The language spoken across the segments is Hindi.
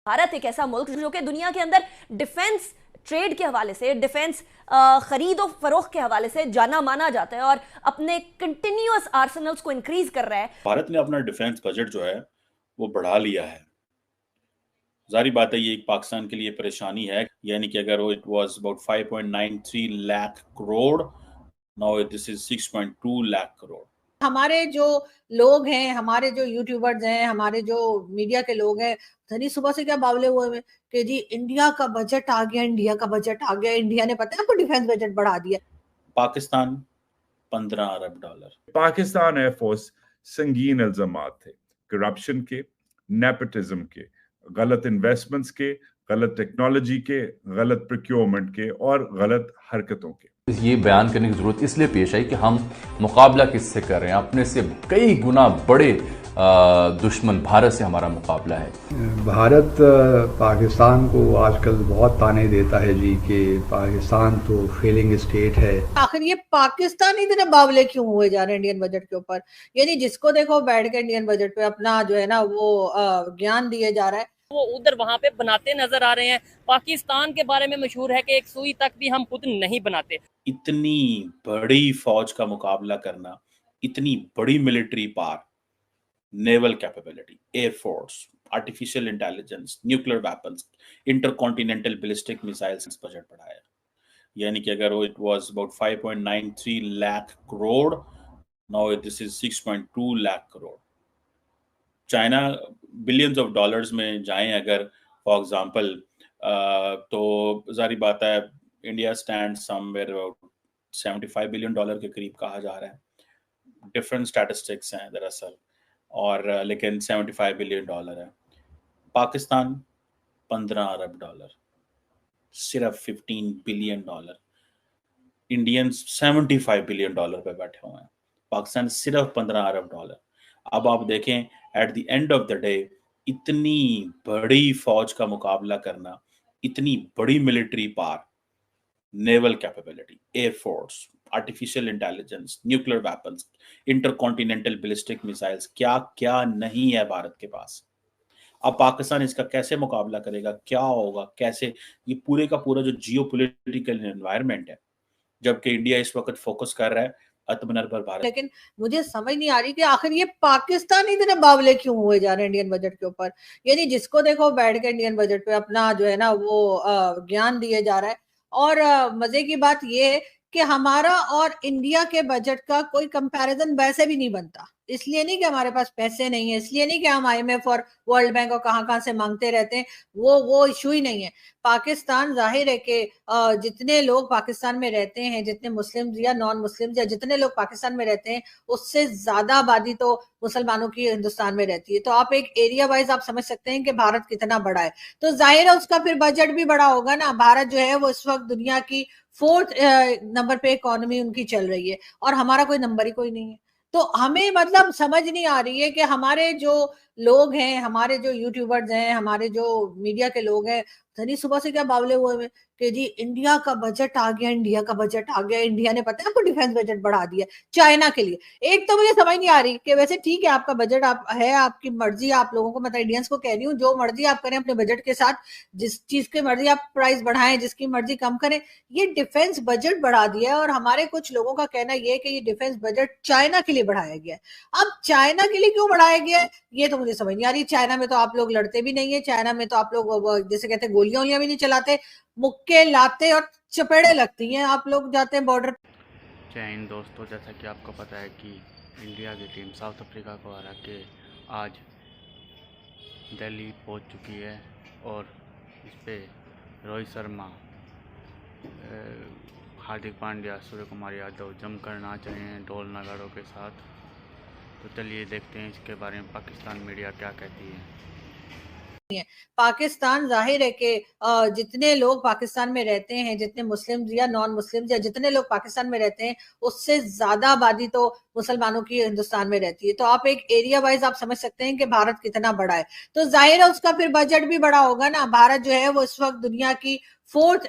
भारत एक ऐसा मुल्क जो कि दुनिया के अंदर डिफेंस ट्रेड के हवाले से, डिफेंस खरीद और फरोख्त के हवाले से जाना माना जाता है और अपने कंटिन्यूअस आर्सेनल्स को इंक्रीज कर रहा है। भारत ने अपना डिफेंस बजट जो है वो बढ़ा लिया है। जारी बात है, ये एक पाकिस्तान के लिए परेशानी है। यानी कि अगर वो it was about 5.93 lakh crore, now this is 6.2 lakh crore. हमारे जो लोग हैं, हमारे जो यूट्यूबर्स हैं, हमारे जो मीडिया के लोग हैं, धनी सुबह से क्या बावले हुए हैं कि जी इंडिया का बजट आ गया, इंडिया का बजट आ गया, इंडिया ने पता है आपको डिफेंस बजट बढ़ा दिया। पाकिस्तान 15 अरब डॉलर। पाकिस्तान एयरफोर्स संगीन इल्जामात थे, करप्शन के, नेपोटिज्म के, गलत इन्वेस्टमेंट्स के, गलत टेक्नोलॉजी के, गलत प्रोक्योरमेंट के और गलत हरकतों के। ये बयान करने की जरूरत इसलिए पेश आई कि हम मुकाबला किससे कर रहे हैं। अपने से कई गुना बड़े दुश्मन भारत से हमारा मुकाबला है। भारत पाकिस्तान को आजकल बहुत ताने देता है जी कि पाकिस्तान तो फेलिंग स्टेट है। आखिर ये पाकिस्तान इतने बावले क्यों हुए जा रहे हैं इंडियन बजट के ऊपर? यानी जिसको देखो बैठ के इंडियन बजट पे अपना जो है ना वो ज्ञान दिए जा रहा है, वो उधर वहां पे बनाते नजर आ रहे हैं। पाकिस्तान के बारे में मशहूर है कि एक सुई तक भी हम खुद नहीं बनाते। इतनी बड़ी फौज का मुकाबला करना, इतनी बड़ी military power, naval capability, air force, artificial intelligence, nuclear weapons, intercontinental ballistic missiles budget बढ़ाया। यानी कि अगर वो it was about 5.93 lakh crore, now this is 6.2 lakh crore. China billions of dollars में जाएं अगर फॉर एग्जांपल, तो जारी बात है India stand somewhere about 75 billion dollar के करीब कहा जा रहा है। डिफरेंट स्टैटिस्टिक्स हैं दरअसल, और लेकिन 75 बिलियन डॉलर है। पाकिस्तान 15 अरब डॉलर, सिर्फ 15 billion dollar. Indians 75 billion dollar पे बैठे हुए हैं, पाकिस्तान सिर्फ 15 अरब डॉलर। अब आप देखें at the end of the day, इतनी बड़ी फौज का मुकाबला करना, इतनी बड़ी military power, naval capability, air force, artificial intelligence, nuclear weapons, intercontinental ballistic missiles, क्या क्या नहीं है भारत के पास। अब पाकिस्तान इसका कैसे मुकाबला करेगा, क्या होगा, कैसे? ये पूरे का पूरा जो जियोपॉलिटिकल एनवायरनमेंट है, जबकि इंडिया इस वक्त फोकस कर रहा है आत्मनिर्भर भारत। लेकिन मुझे समझ नहीं आ रही कि आखिर ये पाकिस्तान इतने बावले क्यों हुए जा रहे हैं इंडियन बजट के ऊपर। यानी जिसको देखो बैठ के इंडियन बजट पे अपना जो है ना वो ज्ञान दिए जा रहा है। और मजे की बात ये है कि हमारा और इंडिया के बजट का कोई कंपैरिजन वैसे भी नहीं बनता। इसलिए नहीं कि हमारे पास पैसे नहीं है, इसलिए नहीं कि हम IMF और वर्ल्ड बैंक और कहां से मांगते रहते हैं, वो इशू ही नहीं है। पाकिस्तान जाहिर है कि जितने लोग पाकिस्तान में रहते हैं, जितने मुस्लिम या नॉन मुस्लिम या जितने लोग पाकिस्तान में रहते हैं, उससे ज्यादा आबादी तो मुसलमानों की हिंदुस्तान में रहती है। तो आप एक एरिया वाइज आप समझ सकते हैं कि भारत कितना बड़ा है। तो जाहिर है उसका फिर बजट भी बड़ा होगा ना। भारत जो है वो इस वक्त दुनिया की 4th नंबर पे इकोनॉमी उनकी चल रही है और हमारा कोई नंबर ही कोई नहीं है। तो हमें मतलब समझ नहीं आ रही है कि हमारे जो लोग हैं, हमारे जो यूट्यूबर्स हैं, हमारे जो मीडिया के लोग हैं, धनी सुबह से क्या बावले हुए हैं कि जी इंडिया का बजट आ गया, इंडिया का बजट आ गया, इंडिया ने पता है आपको डिफेंस बजट बढ़ा दिया चाइना के लिए। एक तो मुझे समझ नहीं आ रही कि वैसे ठीक है आपका बजट आप है, आपकी मर्जी, आप लोगों को मतलब इंडियंस को कह रही हूँ जो मर्जी आप करें अपने बजट के साथ, जिस चीज की मर्जी आप प्राइस बढ़ाएं, जिसकी मर्जी कम करें। ये डिफेंस बजट बढ़ा दिया है और हमारे कुछ लोगों का कहना यह है कि ये डिफेंस बजट चाइना के लिए बढ़ाया गया है। अब चाइना के लिए क्यों बढ़ाया गया है ये तो मुझे समझ नहीं आ रही। चाइना में तो आप लोग लड़ते भी नहीं है, चाइना में तो आप लोग जैसे कहते हैं गोलियां वोलियां भी नहीं चलाते, मुक्के लाते और चपेड़े लगती हैं, आप लोग जाते हैं बॉर्डर। जय हिंद दोस्तों, जैसा कि आपको पता है कि इंडिया की टीम साउथ अफ्रीका को हरा के आज दिल्ली पहुंच चुकी है और इस पे रोहित शर्मा, हार्दिक पांड्या, सूर्य कुमार यादव जमकर नाच रहे हैं ढोल नगाड़ों के साथ। तो चलिए देखते हैं इसके बारे में पाकिस्तान मीडिया क्या कहती है। पाकिस्तान जाहिर है कि जितने लोग पाकिस्तान में रहते हैं, जितने मुस्लिम या नॉन मुस्लिम या जितने लोग पाकिस्तान में रहते हैं, उससे ज्यादा आबादी तो मुसलमानों की हिंदुस्तान में रहती है। तो आप एक एरिया वाइज आप समझ सकते हैं कि भारत कितना बड़ा है। तो जाहिर है उसका फिर बजट भी बड़ा होगा ना। भारत जो है वो इस वक्त दुनिया की 4th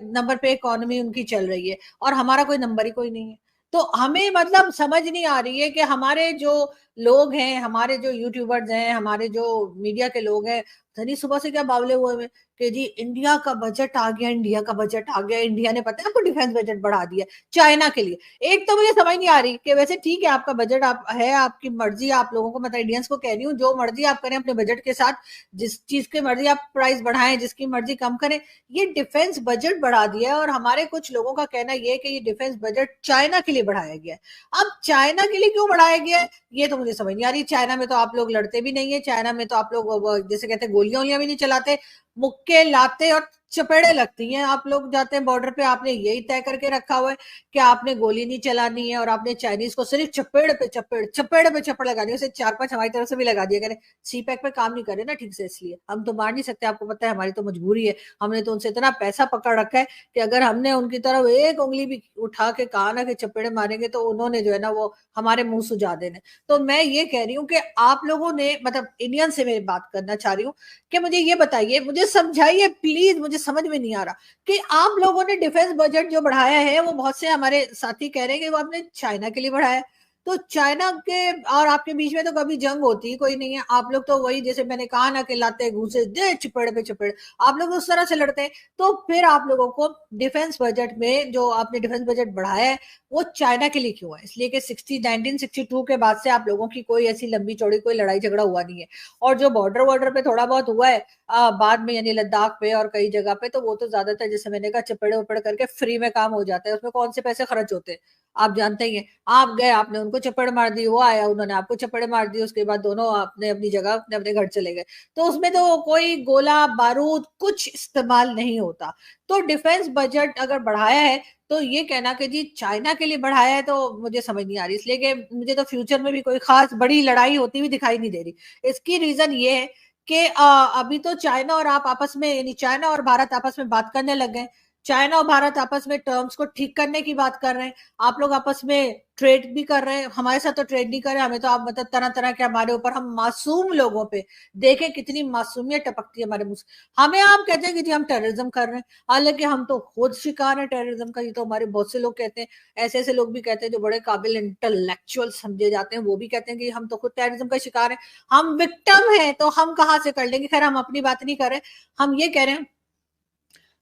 नंबर पे इकोनॉमी उनकी चल रही है और हमारा कोई नंबर ही कोई नहीं है। तो हमें मतलब समझ नहीं आ रही है कि हमारे जो लोग हैं, हमारे जो यूट्यूबर्स हैं, हमारे जो मीडिया के लोग हैं, धनी सुबह से क्या बावले हुए में कि जी इंडिया का बजट आ गया, इंडिया का बजट आ गया, इंडिया ने पता है आपको डिफेंस बजट बढ़ा दिया चाइना के लिए। एक तो मुझे समझ नहीं आ रही कि वैसे ठीक है आपका बजट आप है, आपकी मर्जी, आप लोगों को मतलब इंडियंस को कह रही हूँ जो मर्जी आप करें अपने बजट के साथ, जिस चीज की मर्जी आप प्राइस बढ़ाएं, जिसकी मर्जी कम करें, ये डिफेंस बजट बढ़ा दिया है। और हमारे कुछ लोगों का कहना ये है कि ये डिफेंस बजट चाइना के लिए बढ़ाया गया है। अब चाइना के लिए क्यों बढ़ाया गया है ये तो मुझे समझ नहीं आ रही। चाइना में तो आप लोग लड़ते भी नहीं है, चाइना में तो आप लोग जैसे कहते हैं गोलियां भी नहीं चलाते, मुक्के लाते और चपेड़े लगती हैं। आप लोग जाते हैं बॉर्डर पे, आपने यही तय करके रखा हुआ है कि आपने गोली नहीं चलानी है और आपने चाइनीज को सिर्फ चपेड़ पे चपेड़ लगानी है। उसे 4-5 हमारी तरफ से भी लगा दिया, कह रहे सी पैक पे काम नहीं करे ना ठीक से, इसलिए हम तो मार नहीं सकते। आपको पता है हमारी तो मजबूरी है, हमने तो उनसे इतना पैसा पकड़ रखा है कि अगर हमने उनकी तरफ एक उंगली भी उठा के कहा ना कि चपेड़े मारेंगे तो उन्होंने जो है ना वो हमारे मुंह सुझा देने। तो मैं ये कह रही हूँ कि आप लोगों ने मतलब इंडियन से मैं बात करना चाह रही हूँ कि मुझे ये बताइए, मुझे समझाइए प्लीज, मुझे समझ में नहीं आ रहा कि आप लोगों ने डिफेंस बजट जो बढ़ाया है, वो बहुत से हमारे साथी कह रहे हैं कि वो आपने चाइना के लिए बढ़ाया है। तो चाइना के और आपके बीच में तो कभी जंग होती कोई नहीं है, आप लोग तो वही जैसे मैंने कहा ना कि लाते घूसे दे चपेड़ पे चपेड़, आप लोग उस तरह से लड़ते हैं। तो फिर आप लोगों को डिफेंस बजट में जो आपने डिफेंस बजट बढ़ाया है वो चाइना के लिए क्यों है? इसलिए कि 1962 के बाद से आप लोगों की कोई ऐसी लंबी चौड़ी कोई लड़ाई झगड़ा हुआ नहीं है। और जो बॉर्डर पे थोड़ा बहुत हुआ है बाद में, यानी लद्दाख पे और कई जगह पे, तो वो तो ज्यादातर जैसे मैंने कहा चपेड़े उपड़ करके फ्री में काम हो जाता है, उसमें कौन से पैसे खर्च होते हैं आप जानते ही हैं। आप गए, आपने उनको चप्पड़ मार दी, वो आया उन्होंने आपको चप्पड़ मार दी, उसके बाद दोनों अपने अपनी जगह अपने अपने घर चले गए। तो उसमें तो कोई गोला बारूद कुछ इस्तेमाल नहीं होता। तो डिफेंस बजट अगर बढ़ाया है तो ये कहना कि जी चाइना के लिए बढ़ाया है तो मुझे समझ नहीं आ रही, इसलिए कि मुझे तो फ्यूचर में भी कोई खास बड़ी लड़ाई होती हुई दिखाई नहीं दे रही। इसकी रीजन ये है कि अभी तो चाइना और आप आपस में, यानी चाइना और भारत आपस में बात करने लग गए। चाइना और भारत आपस में टर्म्स को ठीक करने की बात कर रहे हैं। आप लोग आपस में ट्रेड भी कर रहे हैं, हमारे साथ तो ट्रेड नहीं कर रहे, हमें तो आप मतलब तरह तरह के हमारे ऊपर, हम मासूम लोगों पे देखे कितनी मासूमियत टपकती है हमारे मुंह से। हमें आप कहते हैं कि जी हम टेररिज्म कर रहे हैं, हालांकि हम तो खुद शिकार हैं टेररिज्म का। ये तो हमारे बहुत से लोग कहते हैं, ऐसे ऐसे लोग भी कहते हैं जो बड़े काबिल इंटेलेक्चुअल समझे जाते हैं, वो भी कहते हैं कि हम तो खुद टेररिज्म का शिकार है, हम विक्टिम हैं, तो हम कहाँ से कर लेंगे। खैर हम अपनी बात नहीं कर रहे, हम ये कह रहे हैं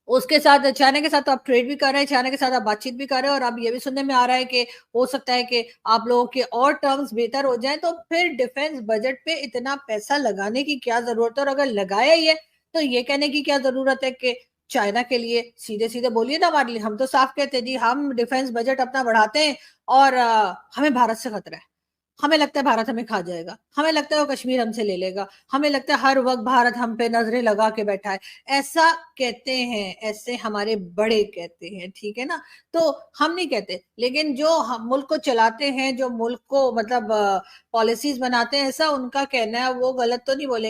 उसके साथ चाइना के साथ तो आप ट्रेड भी कर रहे हैं, चाइना के साथ आप बातचीत भी कर रहे हैं, और अब ये भी सुनने में आ रहा है कि हो सकता है कि आप लोगों के और टर्म्स बेहतर हो जाएं। तो फिर डिफेंस बजट पे इतना पैसा लगाने की क्या जरूरत है? और अगर लगाया ही है तो ये कहने की क्या जरूरत है कि चाइना के लिए? सीधे सीधे बोलिए ना हमारे लिए। हम तो साफ कहते हैं जी हम डिफेंस बजट अपना बढ़ाते हैं और हमें भारत से खतरा है, हमें लगता है भारत हमें खा जाएगा, हमें लगता है वो कश्मीर हमसे ले लेगा, हमें लगता है हर वक्त भारत हम पे नजरें लगा के बैठा है। ऐसा कहते हैं, ऐसे हमारे बड़े कहते हैं, ठीक है ना? तो हम नहीं कहते, लेकिन जो हम मुल्क को चलाते हैं, जो मुल्क को मतलब पॉलिसीज बनाते हैं, ऐसा उनका कहना है। वो गलत तो नहीं बोलेंगे।